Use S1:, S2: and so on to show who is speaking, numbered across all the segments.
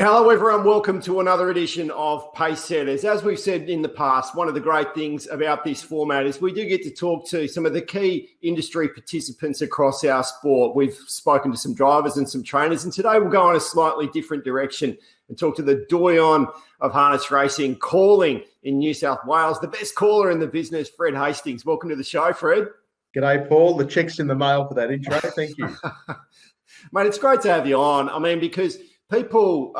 S1: Hello, everyone. Welcome to another edition of Pacesetters. As we've said in the past, one of the great things about this format is we do get to talk to some of the key industry participants across our sport. We've spoken to some drivers and some trainers, and today we'll go on a slightly different direction and talk to the doyen of harness racing, calling in New South Wales, the best caller in the business, Fred Hastings. Welcome to the show, Fred.
S2: G'day, Paul. The check's in the mail for that intro. Thank you.
S1: Mate, it's great to have you on. I mean, because people,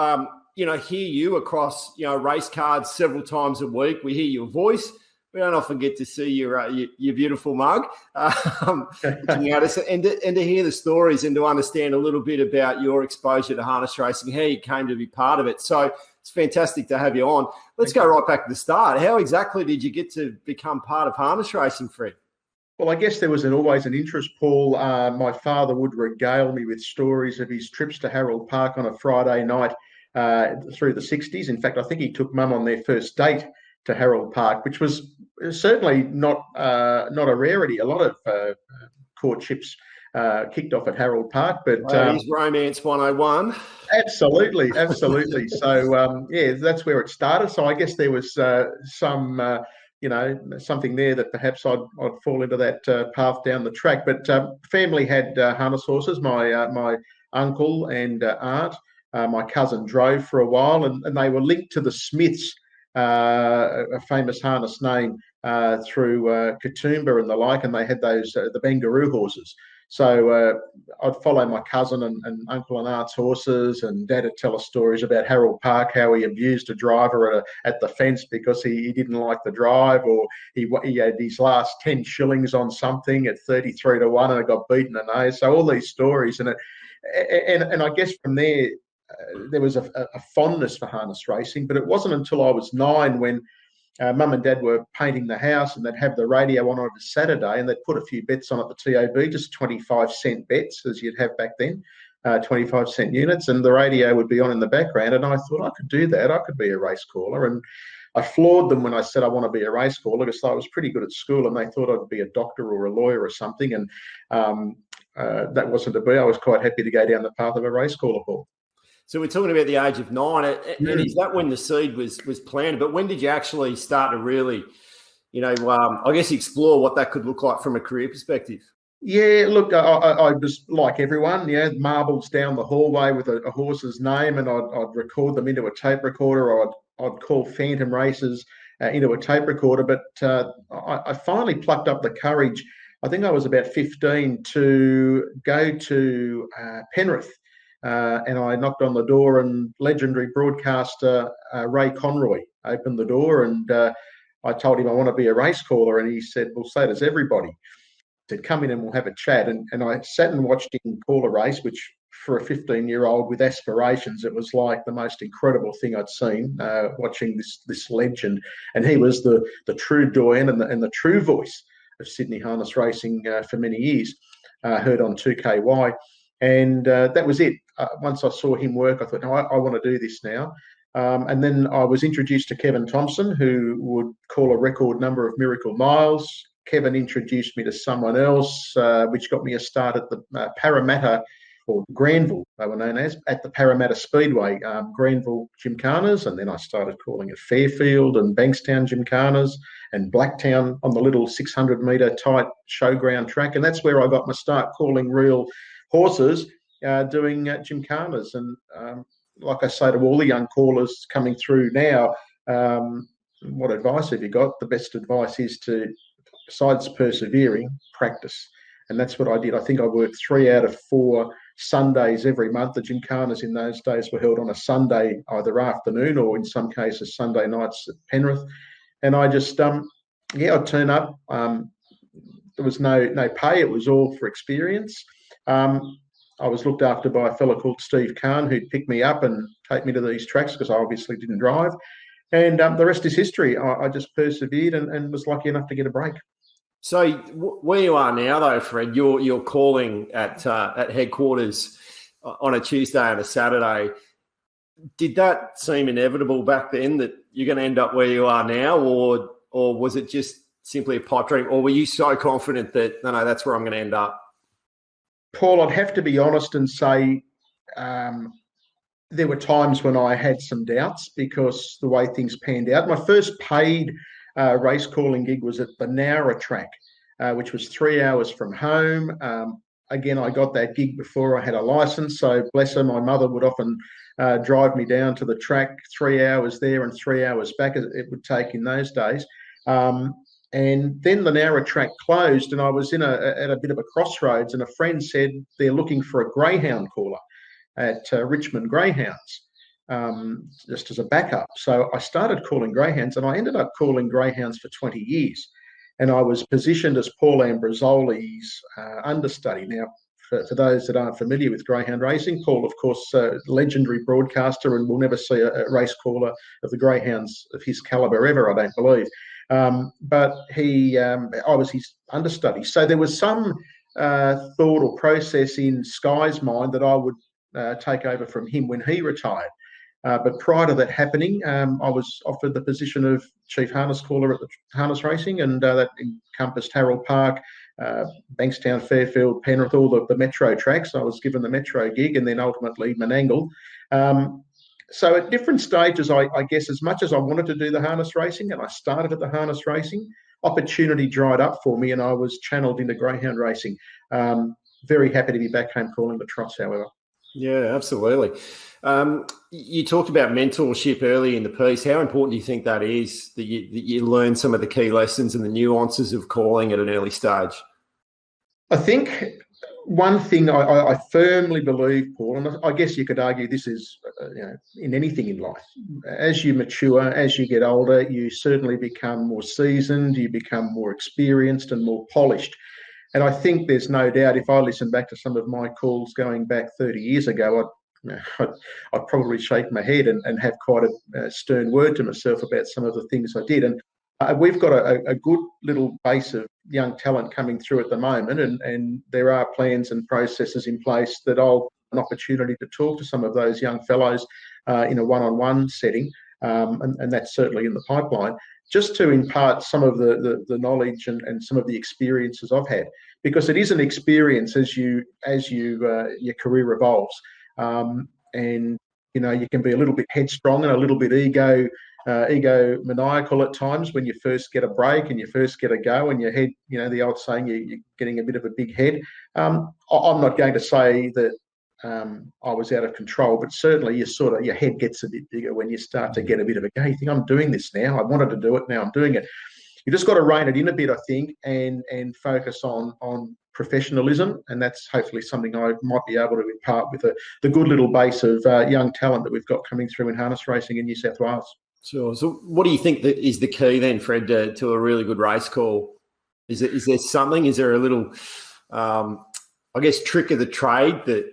S1: hear you across, race cards several times a week. We hear your voice. We don't often get to see your beautiful mug. And to hear the stories and to understand a little bit about your exposure to harness racing, how you came to be part of it. So it's fantastic to have you on. Let's go right back to the start. How exactly did you get to become part of harness racing, Fred?
S2: Well, I guess there was always an interest, Paul. My father would regale me with stories of his trips to Harold Park on a Friday night through the 60s. In fact, I think he took Mum on their first date to Harold Park, which was certainly not a rarity. A lot of courtships kicked off at Harold Park. But
S1: that is romance 101.
S2: Absolutely. So, that's where it started. So I guess there was something there that perhaps I'd fall into that path down the track. But family had harness horses. My uncle and aunt, my cousin drove for a while, and they were linked to the Smiths, a famous harness name through Katoomba and the like, and they had those the Bangaroo horses. So I'd follow my cousin and uncle and aunt's horses, and Dad would tell us stories about Harold Park, how he abused a driver at the fence because he didn't like the drive, or he had his last 10 shillings on something at 33 to 1 and it got beaten a nose. So all these stories, and I guess from there there was a fondness for harness racing. But it wasn't until I was 9 when Mum and Dad were painting the house, and they'd have the radio on a Saturday, and they'd put a few bets on at the TAB, just 25-cent bets, as you'd have back then, 25-cent units, and the radio would be on in the background. And I thought I could do that. I could be a race caller. And I floored them when I said I want to be a race caller, because I was pretty good at school, and they thought I'd be a doctor or a lawyer or something. And that wasn't to be. I was quite happy to go down the path of a race caller, Paul.
S1: So we're talking about the age of 9, and is that when the seed was planted? But when did you actually start to really, I guess explore what that could look like from a career perspective?
S2: Yeah, look, I was like everyone, marbles down the hallway with a horse's name, and I'd record them into a tape recorder, or I'd call phantom races into a tape recorder. But I finally plucked up the courage. I think I was about 15 to go to Penrith. And I knocked on the door, and legendary broadcaster Ray Conroy opened the door, and I told him I want to be a race caller, and he said, well, so does everybody. He said, come in and we'll have a chat. And I sat and watched him call a race, which for a 15-year-old with aspirations, it was like the most incredible thing I'd seen, watching this legend. And he was the true doyen and the true voice of Sydney harness racing for many years, heard on 2KY. And that was it. Once I saw him work, I thought, no, I want to do this now. And then I was introduced to Kevin Thompson, who would call a record number of Miracle Miles. Kevin introduced me to someone else, which got me a start at the Parramatta, or Granville, they were known as, at the Parramatta Speedway, Granville Gymkhanas. And then I started calling it Fairfield and Bankstown Gymkhanas, and Blacktown on the little 600-metre tight showground track. And that's where I got my start calling real horses, doing Gymkhanas. And like I say to all the young callers coming through now, what advice have you got? The best advice is to, besides persevering, practice. And that's what I did. I think I worked 3 out of 4 Sundays every month. The Gymkhanas in those days were held on a Sunday, either afternoon or in some cases Sunday nights at Penrith. And I just, I'd turn up. There was no pay. It was all for experience. I was looked after by a fellow called Steve Kahn, who'd pick me up and take me to these tracks, because I obviously didn't drive. And the rest is history. I just persevered and was lucky enough to get a break.
S1: So where you are now, though, Fred, you're calling at headquarters on a Tuesday and a Saturday. Did that seem inevitable back then, that you're going to end up where you are now, or was it just simply a pipe dream, or were you so confident that, no, that's where I'm going to end up?
S2: Paul, I'd have to be honest and say there were times when I had some doubts because the way things panned out. My first paid race calling gig was at the Nowra track, which was 3 hours from home. Again, I got that gig before I had a license. So bless her, my mother would often drive me down to the track, 3 hours there and 3 hours back, as it would take in those days. And then the Nowra track closed, and I was at a bit of a crossroads, and a friend said they're looking for a greyhound caller at Richmond Greyhounds, just as a backup. So I started calling greyhounds, and I ended up calling greyhounds for 20 years. And I was positioned as Paul Ambrosoli's understudy. Now, for those that aren't familiar with greyhound racing, Paul, of course, legendary broadcaster, and we'll never see a race caller of the greyhounds of his calibre ever, I don't believe. But I was his understudy. So there was some thought or process in Sky's mind that I would take over from him when he retired. But prior to that happening, I was offered the position of chief harness caller at the harness racing, and that encompassed Harold Park, Bankstown, Fairfield, Penrith, all the metro tracks. I was given the metro gig, and then ultimately Menangle. So at different stages, I guess, as much as I wanted to do the harness racing, and I started at the harness racing, opportunity dried up for me, and I was channeled into greyhound racing. Very happy to be back home calling the trots, however.
S1: Yeah, absolutely. You talked about mentorship early in the piece. How important do you think that is, that you learn some of the key lessons and the nuances of calling at an early stage?
S2: I think one thing I firmly believe, Paul, and I guess you could argue this is in anything in life, as you mature, as you get older, you certainly become more seasoned, you become more experienced and more polished. And I think there's no doubt, if I listen back to some of my calls going back 30 years ago, I'd probably shake my head and have quite a stern word to myself about some of the things I did. And we've got a good little base of young talent coming through at the moment, and there are plans and processes in place that I'll have an opportunity to talk to some of those young fellows in a one-on-one setting, and that's certainly in the pipeline, just to impart some of the knowledge and some of the experiences I've had, because it is an experience as your career evolves, and you can be a little bit headstrong and a little bit egomaniacal at times when you first get a break and you first get a go, and your head, the old saying, you're getting a bit of a big head. I'm not going to say that I was out of control, but certainly your head gets a bit bigger when you start to get a bit of a go. You think, I'm doing this now. I wanted to do it. Now I'm doing it. You just got to rein it in a bit, I think, and focus on professionalism. And that's hopefully something I might be able to impart with the good little base of young talent that we've got coming through in harness racing in New South Wales.
S1: Sure. So what do you think that is the key then, Fred, to a really good race call? Is there something? Is there a little, trick of the trade that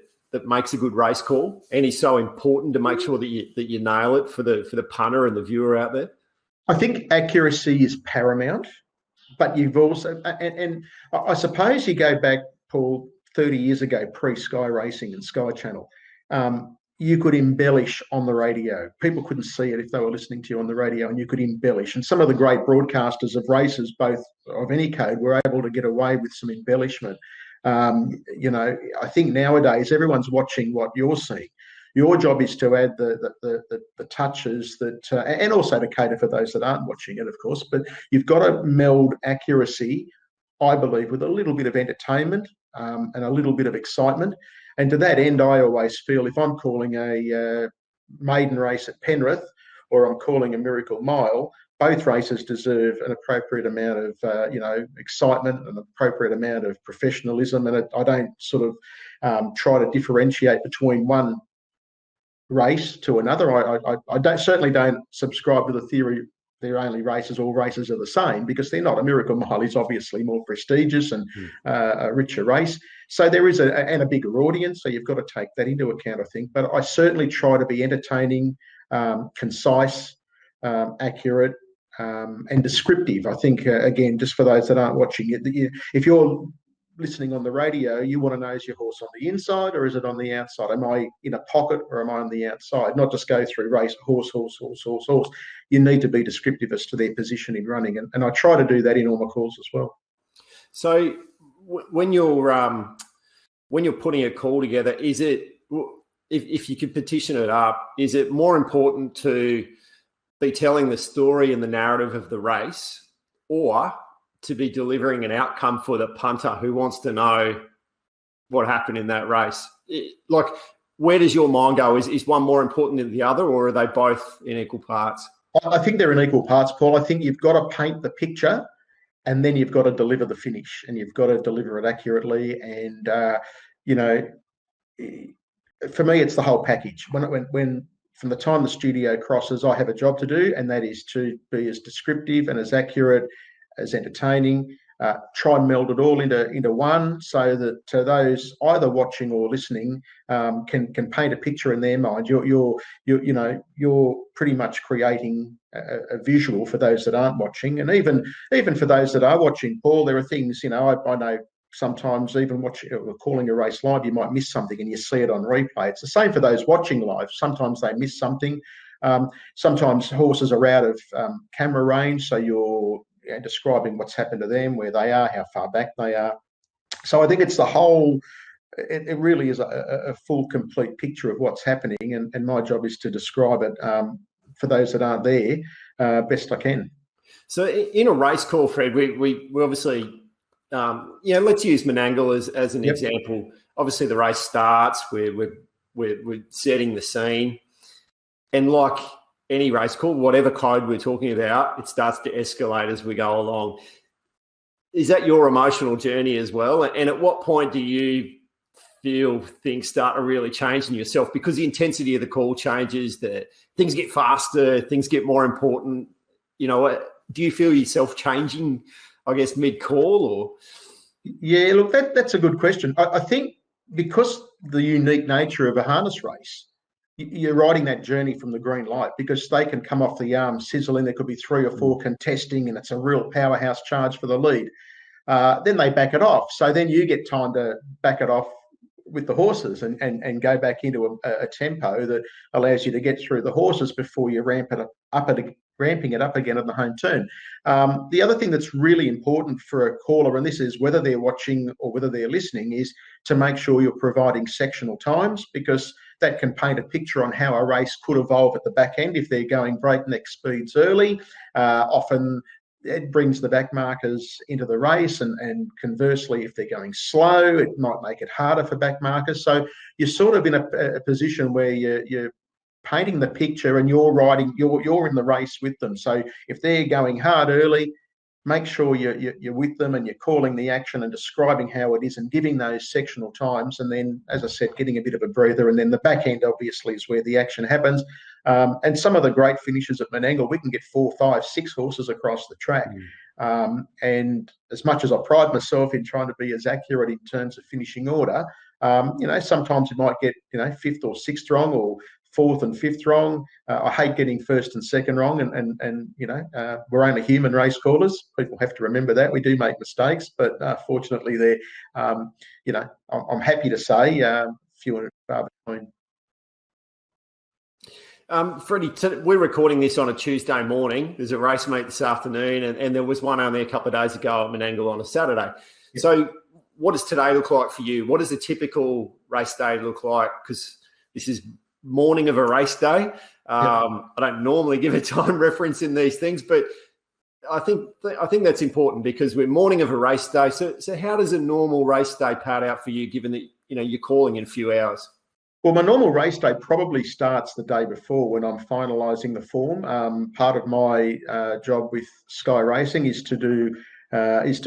S1: makes a good race call, and is so important to make sure that you nail it for the punter and the viewer out there?
S2: I think accuracy is paramount, but you've also, and I suppose you go back, Paul, 30 years ago, pre-Sky Racing and Sky Channel, you could embellish on the radio. People couldn't see it if they were listening to you on the radio, and you could embellish. And some of the great broadcasters of races, both of any code, were able to get away with some embellishment. I think nowadays everyone's watching what you're seeing. Your job is to add the touches that, and also to cater for those that aren't watching it, of course. But you've got to meld accuracy, I believe, with a little bit of entertainment and a little bit of excitement. And to that end, I always feel if I'm calling a maiden race at Penrith or I'm calling a Miracle Mile, both races deserve an appropriate amount of, excitement, an appropriate amount of professionalism. And I don't sort of try to differentiate between one race to another. I certainly don't subscribe to the theory they're only races, all races are the same, because they're not. A Miracle Mile is obviously more prestigious and a richer race. So there is a bigger audience, so you've got to take that into account, I think. But I certainly try to be entertaining, concise, accurate, and descriptive. I think, again, just for those that aren't watching it, if you're listening on the radio, you want to know, is your horse on the inside or is it on the outside? Am I in a pocket or am I on the outside? Not just go through race, horse. You need to be descriptive as to their position in running. And I try to do that in all my calls as well.
S1: So when you're putting a call together, is it if you could petition it up, is it more important to be telling the story and the narrative of the race, or to be delivering an outcome for the punter who wants to know what happened in that race? Like, where does your mind go? Is one more important than the other, or are they both in equal parts?
S2: I think they're in equal parts, Paul. I think you've got to paint the picture, and then you've got to deliver the finish, and you've got to deliver it accurately. And for me, it's the whole package. When from the time the studio crosses, I have a job to do, and that is to be as descriptive and as accurate, as entertaining. Try and meld it all into one, so that those either watching or listening can paint a picture in their mind. You're pretty much creating a visual for those that aren't watching, and even for those that are watching, Paul. There are things, I know. Sometimes even watching or calling a race live, you might miss something and you see it on replay. It's the same for those watching live. Sometimes they miss something. Sometimes horses are out of camera range, so you're describing what's happened to them, where they are, how far back they are. So I think it's the whole, it really is a full, complete picture of what's happening, and my job is to describe it for those that aren't there best I can.
S1: So in a race call, Fred, we obviously... let's use Menangle as an example. Obviously, the race starts. We're setting the scene, and like any race call, whatever code we're talking about, it starts to escalate as we go along. Is that your emotional journey as well? And at what point do you feel things start to really change in yourself, because the intensity of the call changes, that things get faster, things get more important? Do you feel yourself changing, I guess, mid-call? Or
S2: yeah, look, that's a good question. I think because the unique nature of a harness race, you're riding that journey from the green light, because they can come off the arm sizzling. There could be 3 or 4 contesting, and it's a real powerhouse charge for the lead. Then they back it off. So then you get time to back it off with the horses and go back into a tempo that allows you to get through the horses before you ramping it up again at the home turn. The other thing that's really important for a caller, and this is whether they're watching or whether they're listening, is to make sure you're providing sectional times, because that can paint a picture on how a race could evolve at the back end. If they're going breakneck speeds early, often it brings the back markers into the race, and conversely, if they're going slow, it might make it harder for back markers. So you're sort of in a position where you're painting the picture, and you're in the race with them. So if they're going hard early, make sure you're with them, and you're calling the action and describing how it is, and giving those sectional times. And then, as I said, getting a bit of a breather, and then the back end obviously is where the action happens. And some of the great finishes at Menangle, we can get 4, 5, 6 horses across the track. And as much as I pride myself in trying to be as accurate in terms of finishing order, sometimes you might get 5th or 6th wrong, or 4th and 5th wrong. I hate getting 1st and 2nd wrong, and we're only human race callers. People have to remember that we do make mistakes, but fortunately, they're I'm happy to say few and far between.
S1: Freddie, we're recording this on a Tuesday morning. There's a race meet this afternoon, and there was one only a couple of days ago at Menangle on a Saturday. Yep. So what does today look like for you? What does a typical race day look like? Because this is morning of a race day. I don't normally give a time reference in these things, but I think that's important, because we're morning of a race day. So how does a normal race day pad out for you, given that you're calling in a few hours?
S2: Well, my normal race day probably starts the day before, when I'm finalising the form. Part of my job with Sky Racing is to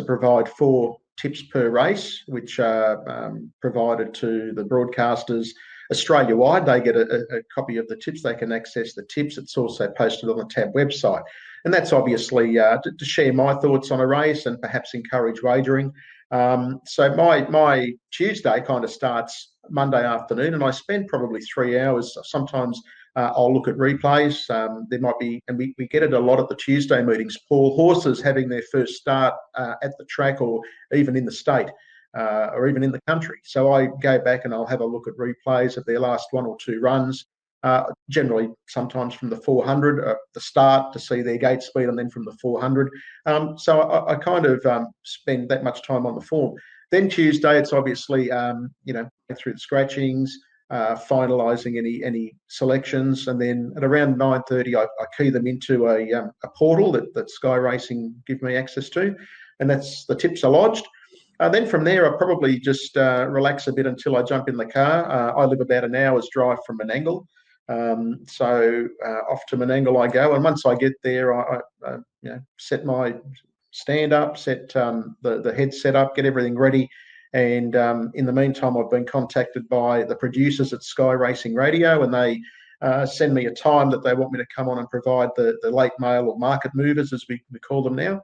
S2: provide 4 tips per race, which are provided to the broadcasters Australia-wide. They get a copy of the tips. They can access the tips. It's also posted on the TAB website. And that's obviously to share my thoughts on a race and perhaps encourage wagering. So my Tuesday kind of starts Monday afternoon, and I spend probably 3 hours. Sometimes I'll look at replays. There might be, and we get it a lot at the Tuesday meetings, Paul, horses having their first start at the track, or even in the state, or even in the country. So I go back and I'll have a look at replays of their last 1 or 2 runs, generally sometimes from the 400 at the start, to see their gate speed, and then from the 400. So I kind of spend that much time on the form. Then Tuesday, it's obviously, through the scratchings, finalising any selections, and then at around 9:30, I key them into a portal that Sky Racing give me access to, and that's the tips are lodged. Then from there, I probably just relax a bit until I jump in the car. I live about an hour's drive from Menangle, so off to Menangle I go, and once I get there, I set my stand up, set the headset up, get everything ready. And in the meantime, I've been contacted by the producers at Sky Racing Radio, and they send me a time that they want me to come on and provide the late mail or market movers, as we call them now.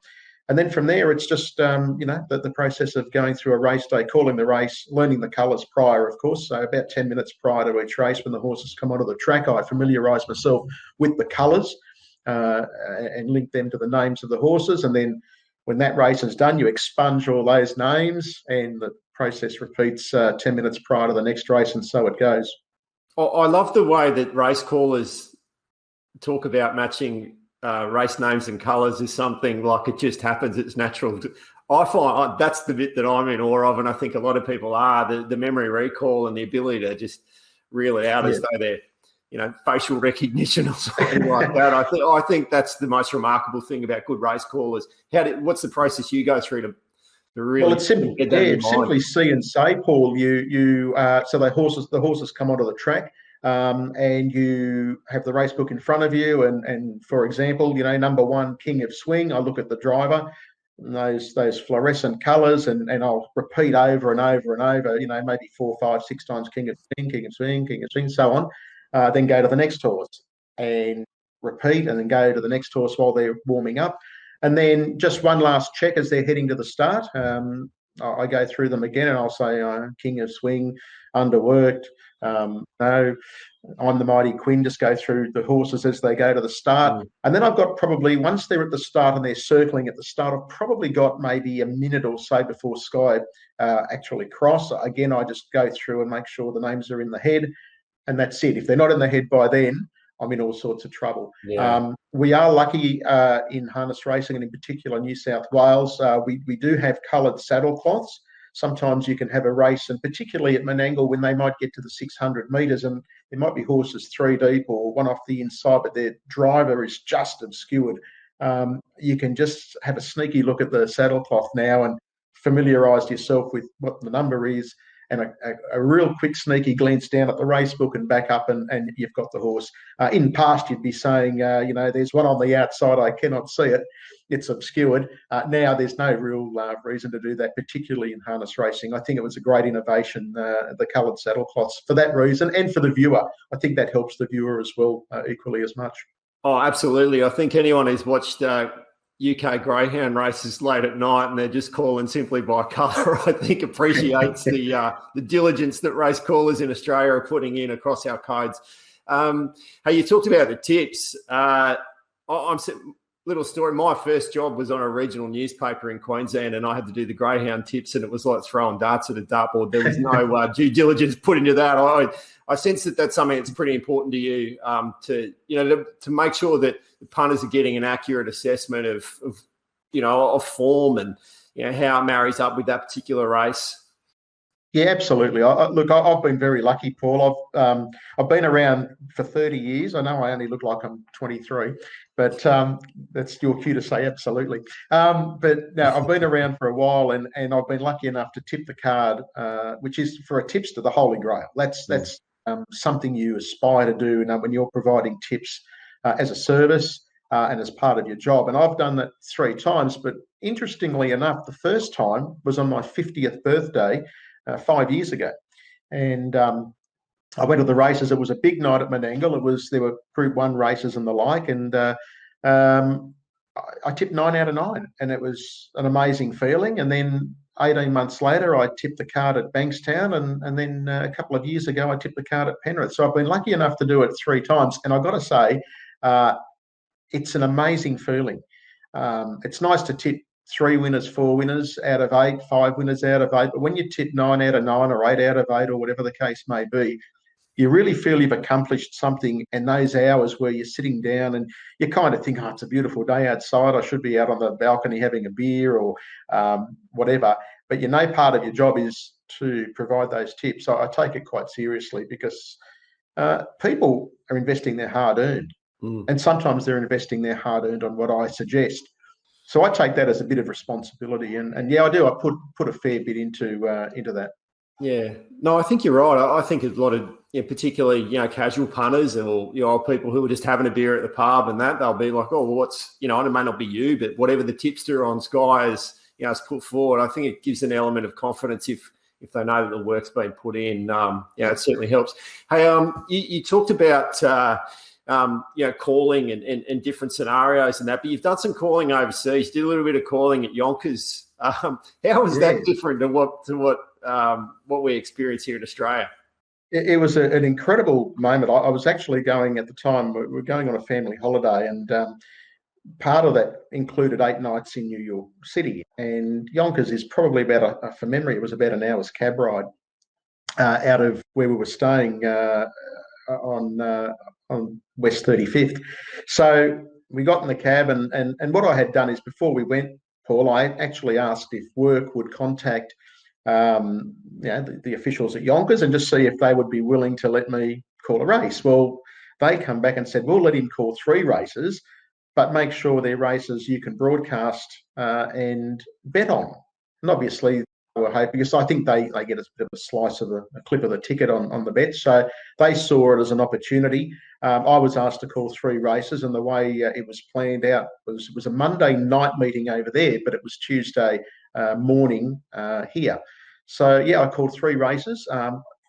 S2: And then from there, it's just, the process of going through a race day, calling the race, learning the colours prior, of course. So about 10 minutes prior to each race, when the horses come onto the track, I familiarise myself with the colours and link them to the names of the horses. And then when that race is done, you expunge all those names, and the process repeats 10 minutes prior to the next race, and so it goes.
S1: I love the way that race callers talk about matching race names and colours is something like it just happens. It's natural. I find that's the bit that I'm in awe of, and I think a lot of people are, the memory recall and the ability to just reel it out as though they're, facial recognition or something like that. I think that's the most remarkable thing about good race callers. What's the process you go through to really?
S2: Well, it's simple. It's simply see and say, Paul. So the horses come onto the track. And you have the race book in front of you, and for example, number 1, King of Swing, I look at the driver, and those fluorescent colours, and I'll repeat over and over and over, maybe 4, 5, 6 times King of Swing, King of Swing, King of Swing, so on. Then go to the next horse and repeat, and then go to the next horse while they're warming up. And then just one last check as they're heading to the start. I go through them again, and I'll say, King of Swing, underworked, no, I'm the Mighty Quinn. Just go through the horses as they go to the start. And then I've got probably, once they're at the start and they're circling at the start, I've probably got maybe a minute or so before Sky actually cross. Again, I just go through and make sure the names are in the head, and that's it. If they're not in the head by then, I'm in all sorts of trouble. Yeah. We are lucky in harness racing, and in particular New South Wales. We do have coloured saddle cloths. Sometimes you can have a race, and particularly at Menangle, when they might get to the 600 metres, and there might be horses 3 deep or one off the inside, but their driver is just obscured. You can just have a sneaky look at the saddle cloth now and familiarise yourself with what the number is, and a real quick sneaky glance down at the race book and back up, and you've got the horse. In past, you'd be saying, there's one on the outside, I cannot see it, it's obscured. Now there's no real reason to do that, particularly in harness racing. I think it was a great innovation, the coloured saddle cloths, for that reason, and for the viewer. I think that helps the viewer as well, equally as much.
S1: Oh, absolutely. I think anyone who's watched UK greyhound races late at night and they're just calling simply by colour, I think appreciates the diligence that race callers in Australia are putting in across our codes. Hey, you talked about the tips. Little story. My first job was on a regional newspaper in Queensland, and I had to do the greyhound tips, and it was like throwing darts at a dartboard. There was no due diligence put into that. I sense that that's something that's pretty important to you, to make sure that the punters are getting an accurate assessment of form and how it marries up with that particular race.
S2: Yeah, absolutely. I've been very lucky, Paul. I've been around for 30 years. I know I only look like I'm 23, but that's your cue to say absolutely. But no, I've been around for a while, and I've been lucky enough to tip the card, which is for a tipster, the Holy Grail. That's something you aspire to do when you're providing tips as a service and as part of your job. And I've done that 3 times, but interestingly enough, the first time was on my 50th birthday 5 years ago. And I went to the races. It was a big night at Menangle. There were Group 1 races and the like, and I tipped 9 out of 9, and it was an amazing feeling. And then 18 months later, I tipped the card at Bankstown, and then a couple of years ago, I tipped the card at Penrith. So I've been lucky enough to do it 3 times, and I've got to say, it's an amazing feeling. It's nice to tip 3 winners, 4 winners out of 8, 5 winners out of 8. But when you tip 9 out of 9 or 8 out of 8 or whatever the case may be, you really feel you've accomplished something. And those hours where you're sitting down and you kind of think, oh, it's a beautiful day outside. I should be out on the balcony having a beer or whatever. But part of your job is to provide those tips. I take it quite seriously because people are investing their hard-earned. And sometimes they're investing their hard-earned on what I suggest. So I take that as a bit of responsibility. And yeah, I do. I put a fair bit into that.
S1: Yeah. No, I think you're right. I think a lot of, particularly, casual punters or, people who are just having a beer at the pub and that, they'll be like, oh, well, what's, it may not be you, but whatever the tipster on Sky is put forward, I think it gives an element of confidence if they know that the work's been put in. It certainly helps. Hey, you talked about, calling and different scenarios and that, but you've done some calling overseas. You did a little bit of calling at Yonkers. How was that different to what we experience here in Australia?
S2: It was an incredible moment. I was actually going at the time. We were going on a family holiday, and part of that included 8 nights in New York City. And Yonkers is probably about, from memory, it was about an hour's cab ride out of where we were staying on West 35th. So we got in the cab, and what I had done is before we went, Paul, I actually asked if work would contact the officials at Yonkers and just see if they would be willing to let me call a race. Well, they come back and said, we'll let him call 3 races, but make sure they're races you can broadcast and bet on. And obviously, they were hoping, because I think they get a bit of a slice of a clip of the ticket on the bet. So they saw it as an opportunity. I was asked to call 3 races, and the way it was planned out was a Monday night meeting over there, but it was Tuesday morning here. So, yeah, I called 3 races,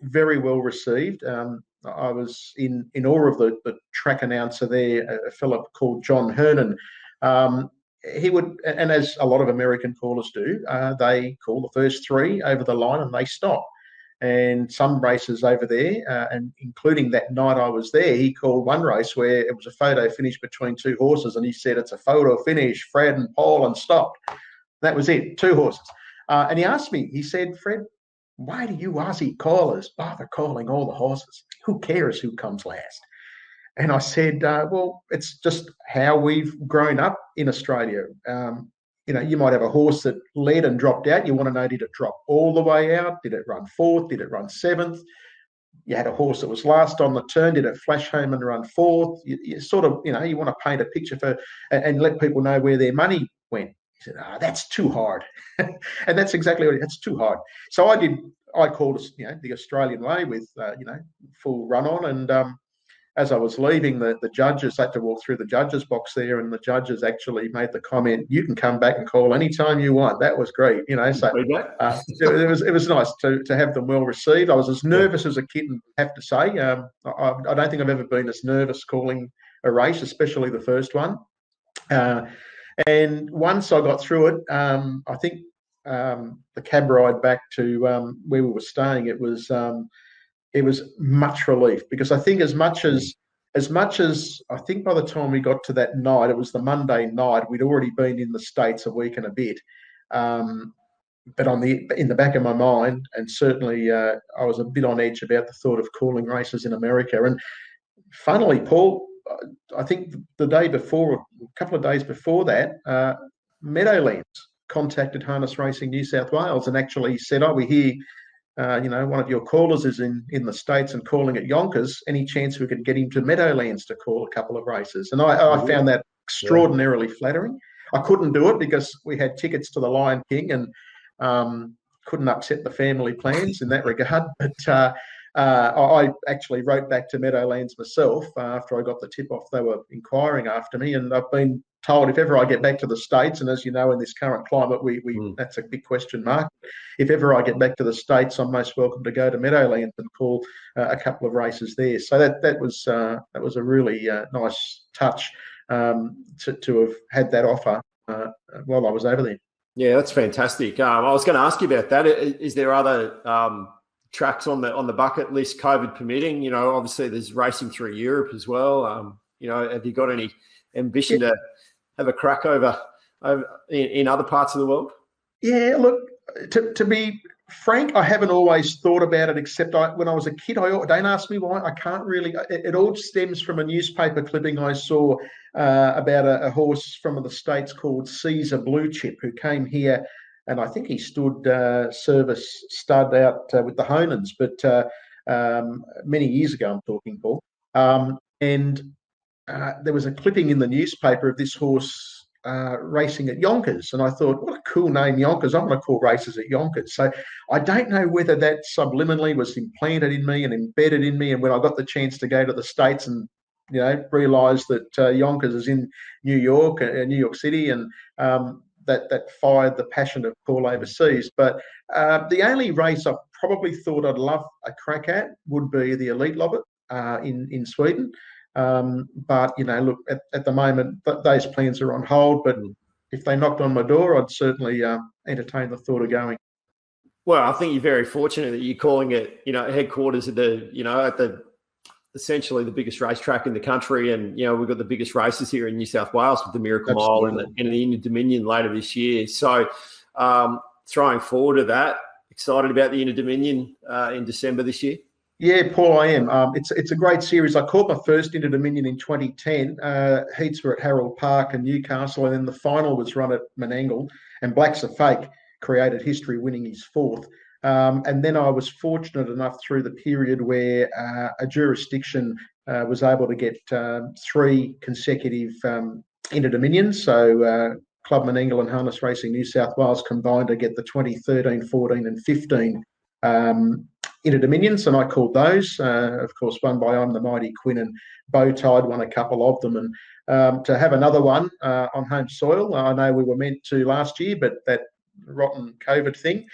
S2: very well received. I was in awe of the track announcer there, a fellow called John Hernan. He would, and as a lot of American callers do, they call the first 3 over the line and they stop. And some races over there, and including that night I was there, he called one race where it was a photo finish between 2 horses, and he said, it's a photo finish, Fred and Paul, and stopped. That was it, 2 horses. And he asked me, he said, Fred, why do you Aussie callers bother calling all the horses? Who cares who comes last? And I said, well, it's just how we've grown up in Australia. You might have a horse that led and dropped out. You want to know, did it drop all the way out? Did it run 4th? Did it run 7th? You had a horse that was last on the turn. Did it flash home and run 4th? You sort of, you want to paint a picture for and let people know where their money went. He said, that's too hard. And that's exactly what that's too hard. So I called the Australian way with, full run on. And as I was leaving, the judges had to walk through the judges box there, and the judges actually made the comment, you can come back and call anytime you want. That was great. So it was nice to have them well received. I was as nervous as a kitten, I have to say. I don't think I've ever been as nervous calling a race, especially the first one. And once I got through it, I think the cab ride back to where we were staying, it was much relief, because I think as much as I think by the time we got to that night, it was the Monday night, we'd already been in the States a week and a bit. But in the back of my mind, and certainly I was a bit on edge about the thought of calling races in America. And funnily, Paul, I think the day before, a couple of days before that, Meadowlands contacted Harness Racing New South Wales and actually said, we hear, one of your callers is in the States and calling at Yonkers. Any chance we could get him to Meadowlands to call a couple of races? And I found that extraordinarily flattering. I couldn't do it because we had tickets to the Lion King and couldn't upset the family plans in that regard. But I actually wrote back to Meadowlands myself after I got the tip off. They were inquiring after me, and I've been told if ever I get back to the States, and as you know, in this current climate, we that's a big question mark. If ever I get back to the States, I'm most welcome to go to Meadowlands and call a couple of races there. So that was a really nice touch to have had that offer while I was over there.
S1: Yeah, that's fantastic. I was going to ask you about that. Is there other tracks on the bucket list, COVID permitting? Obviously there's racing through Europe as well. Have you got any ambition to have a crack over in other parts of the world?
S2: Yeah, look, to be Frank, I haven't always thought about it, except when I was a kid, don't ask me why. I can't really. It all stems from a newspaper clipping I saw about a horse from the States called Caesar Blue Chip, who came here, and I think he stood service stud out with the Honans, but many years ago, I'm talking, Paul. And there was a clipping in the newspaper of this horse racing at Yonkers. And I thought, what a cool name, Yonkers. I'm going to call races at Yonkers. So I don't know whether that subliminally was implanted in me and embedded in me. And when I got the chance to go to the States and, realise that Yonkers is in New York City, and that fired the passion of call overseas. But the only race I probably thought I'd love a crack at would be the Elite Lobbit in Sweden. But look, at the moment, those plans are on hold. But if they knocked on my door, I'd certainly entertain the thought of going.
S1: Well, I think you're very fortunate that you're calling it, headquarters of at the essentially the biggest racetrack in the country, and we've got the biggest races here in New South Wales with the Miracle Mile and the Inter Dominion later this year. So, throwing forward to that, excited about the Inter Dominion in December this year.
S2: Yeah, Paul, I am. It's a great series. I caught my first Inter Dominion in 2010. Heats were at Harold Park and Newcastle, and then the final was run at Menangle, and Black's a Fake created history, winning his fourth. And then I was fortunate enough through the period where a jurisdiction was able to get 3 consecutive Inter Dominions. So Club Menangle and Harness Racing New South Wales combined to get the 2013, 14 and 15 Inter Dominions, and I called those, of course, won by I'm the Mighty Quinn, and Bowtide won a couple of them. And to have another one on home soil, I know we were meant to last year, but that rotten COVID thing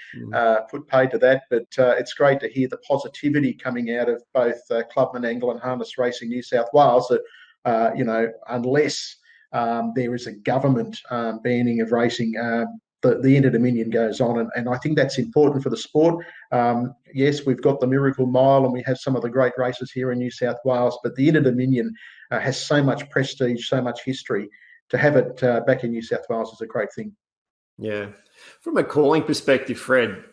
S2: put paid to that. But it's great to hear the positivity coming out of both Club Menangle and Harness Racing New South Wales that, unless there is a government banning of racing, the Inter Dominion goes on, and I think that's important for the sport. Yes, we've got the Miracle Mile and we have some of the great races here in New South Wales, but the Inter Dominion has so much prestige, so much history. To have it back in New South Wales is a great thing.
S1: Yeah. From a calling perspective, Fred,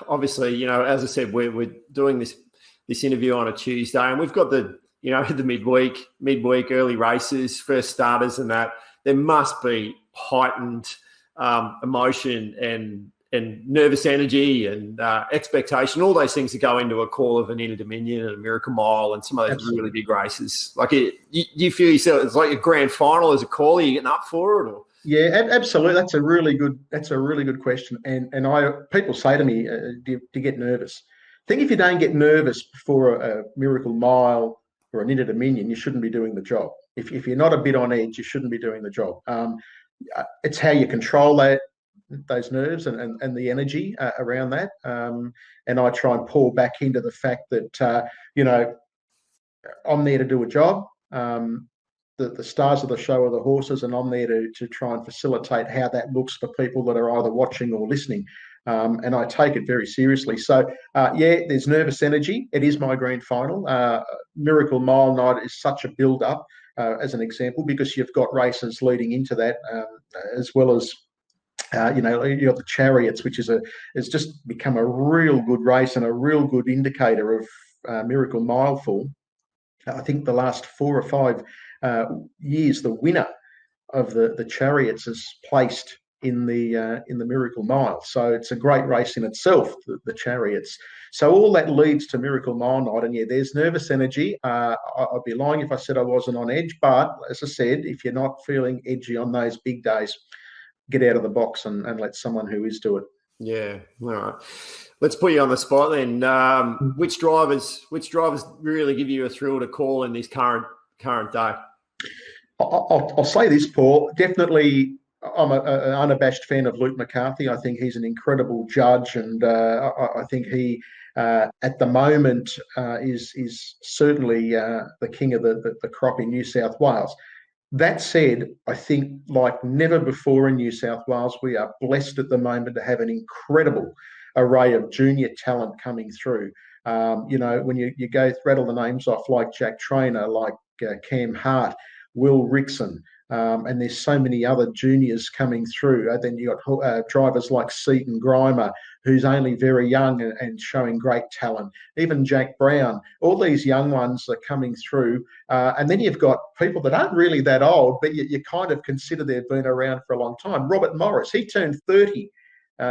S1: obviously, as I said, we're doing this interview on a Tuesday, and we've got the midweek early races, first starters, and that there must be heightened emotion and nervous energy and expectation, all those things that go into a call of an Inter Dominion and a Miracle Mile and some of those Absolutely. Really big races. Like, you feel yourself, it's like a grand final as a caller, you getting up for it? Or?
S2: Yeah, absolutely. That's a really good question. And people say to me, do you get nervous? I think if you don't get nervous before a Miracle Mile or an Inter Dominion, you shouldn't be doing the job. If you're not a bit on edge, you shouldn't be doing the job. It's how you control those nerves and the energy around that. And I try and pour back into the fact that, I'm there to do a job. The stars of the show are the horses, and I'm there to try and facilitate how that looks for people that are either watching or listening. And I take it very seriously. So, there's nervous energy. It is my grand final. Miracle Mile night is such a build-up, as an example, because you've got races leading into that, as well as, you've got the Chariots, which has just become a real good race and a real good indicator of Miracle Mile form. I think the last 4 or 5 years, the winner of the Chariots is placed in the Miracle Mile. So it's a great race in itself, the Chariots. So all that leads to Miracle Mile night, and there's nervous energy. I'd be lying if I said I wasn't on edge, but as I said, if you're not feeling edgy on those big days, get out of the box and let someone who is do it.
S1: Yeah, all right. Let's put you on the spot then. Which drivers really give you a thrill to call in this current day?
S2: I'll say this, Paul. Definitely, I'm an unabashed fan of Luke McCarthy. I think he's an incredible judge, and I think he, at the moment, is certainly the king of the crop in New South Wales. That said, I think like never before in New South Wales, we are blessed at the moment to have an incredible array of junior talent coming through. When you go rattle the names off, like Jack Trainer, like Cam Hart, Will Rickson, And there's so many other juniors coming through. Then you got drivers like Seaton Grimer, who's only very young and showing great talent. Even Jack Brown, all these young ones are coming through. And then you've got people that aren't really that old, but you kind of consider they've been around for a long time. Robert Morris, he turned 30.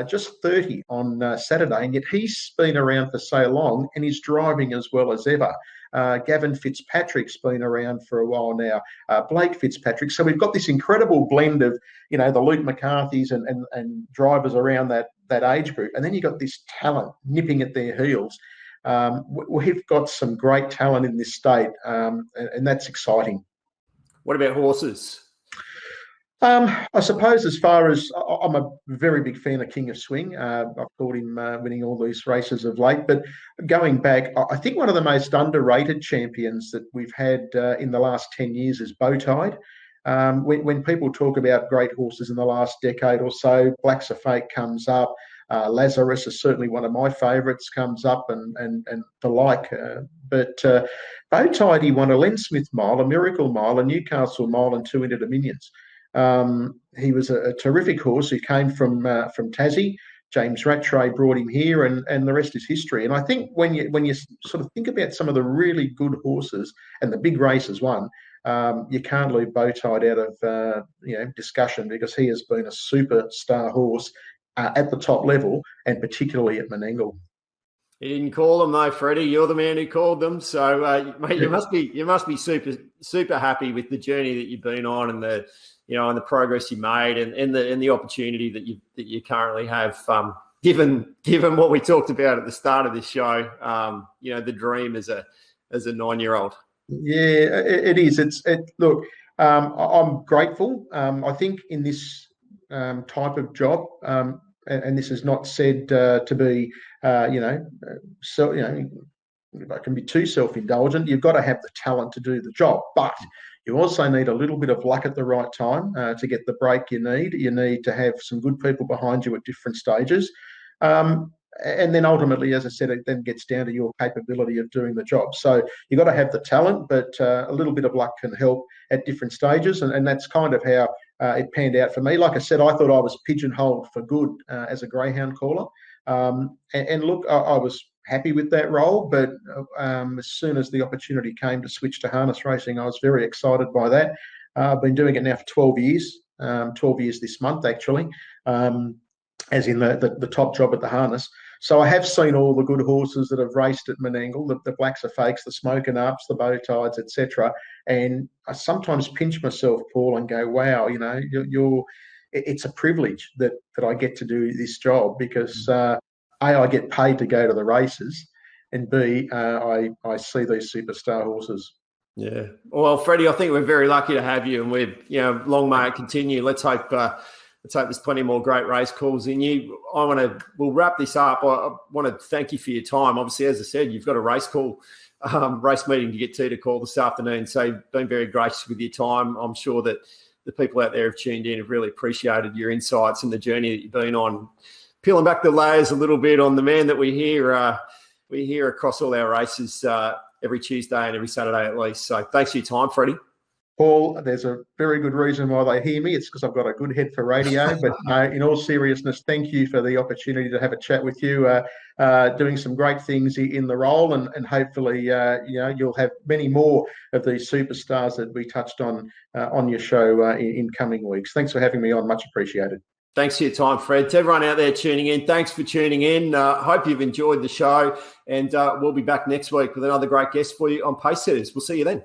S2: Just 30 on Saturday, and yet he's been around for so long and he's driving as well as ever. Gavin Fitzpatrick's been around for a while now. Blake Fitzpatrick. So we've got this incredible blend of, the Luke McCarthy's and drivers around that age group. And then you've got this talent nipping at their heels. We've got some great talent in this state, and that's exciting.
S1: What about horses?
S2: I suppose as far as I'm a very big fan of King of Swing. I've caught him winning all these races of late. But going back, I think one of the most underrated champions that we've had in the last 10 years is Bowtide. When people talk about great horses in the last decade or so, Blacks of Fate comes up. Lazarus is certainly one of my favourites, comes up and the like. But Bowtide, he won a Len Smith Mile, a Miracle Mile, a Newcastle Mile and 2 Inter Dominions. He was a terrific horse who came from Tassie. James Rattray brought him here, and the rest is history. And I think when you sort of think about some of the really good horses and the big races won, you can't leave Bowtide out of discussion, because he has been a superstar horse at the top level, and particularly at Menangle.
S1: You didn't call them though, Freddie. You're the man who called them. So, mate, you must be super happy with the journey that you've been on, and the progress you made, and the opportunity that you currently have. Given what we talked about at the start of this show, the dream as a 9-year-old.
S2: Yeah, it is. Look, I'm grateful. I think in this type of job, and this is not said to be, I can be too self-indulgent. You've got to have the talent to do the job, but you also need a little bit of luck at the right time to get the break you need. You need to have some good people behind you at different stages. And then ultimately, as I said, it then gets down to your capability of doing the job. So you've got to have the talent, but a little bit of luck can help at different stages. And that's kind of how it panned out for me. Like I said, I thought I was pigeonholed for good as a greyhound caller. And look, I was happy with that role, but as soon as the opportunity came to switch to harness racing, I was very excited by that. I've been doing it now for 12 years, 12 years this month, actually, as in the top job at the harness. So I have seen all the good horses that have raced at Menangle, the Blacks of Fakes, the Smoking Ups, the Bowtides, etc. And I sometimes pinch myself, Paul, and go, wow, it's a privilege that I get to do this job, because A, I get paid to go to the races, and B, I see these superstar horses.
S1: Yeah. Well, Freddie, I think we're very lucky to have you, and long may it continue. Let's hope there's plenty more great race calls in you. We'll wrap this up. I want to thank you for your time. Obviously, as I said, you've got a race meeting to get to call this afternoon. So you've been very gracious with your time. I'm sure that the people out there have tuned in, have really appreciated your insights and the journey that you've been on, peeling back the layers a little bit on the man that we hear across all our races every Tuesday and every Saturday at least. So thanks for your time, Freddie.
S2: Paul, there's a very good reason why they hear me. It's because I've got a good head for radio. But in all seriousness, thank you for the opportunity to have a chat with you, doing some great things in the role, and hopefully, you'll have many more of these superstars that we touched on your show in coming weeks. Thanks for having me on. Much appreciated.
S1: Thanks for your time, Fred. To everyone out there tuning in, thanks for tuning in. Hope you've enjoyed the show, and we'll be back next week with another great guest for you on Pacesetters. We'll see you then.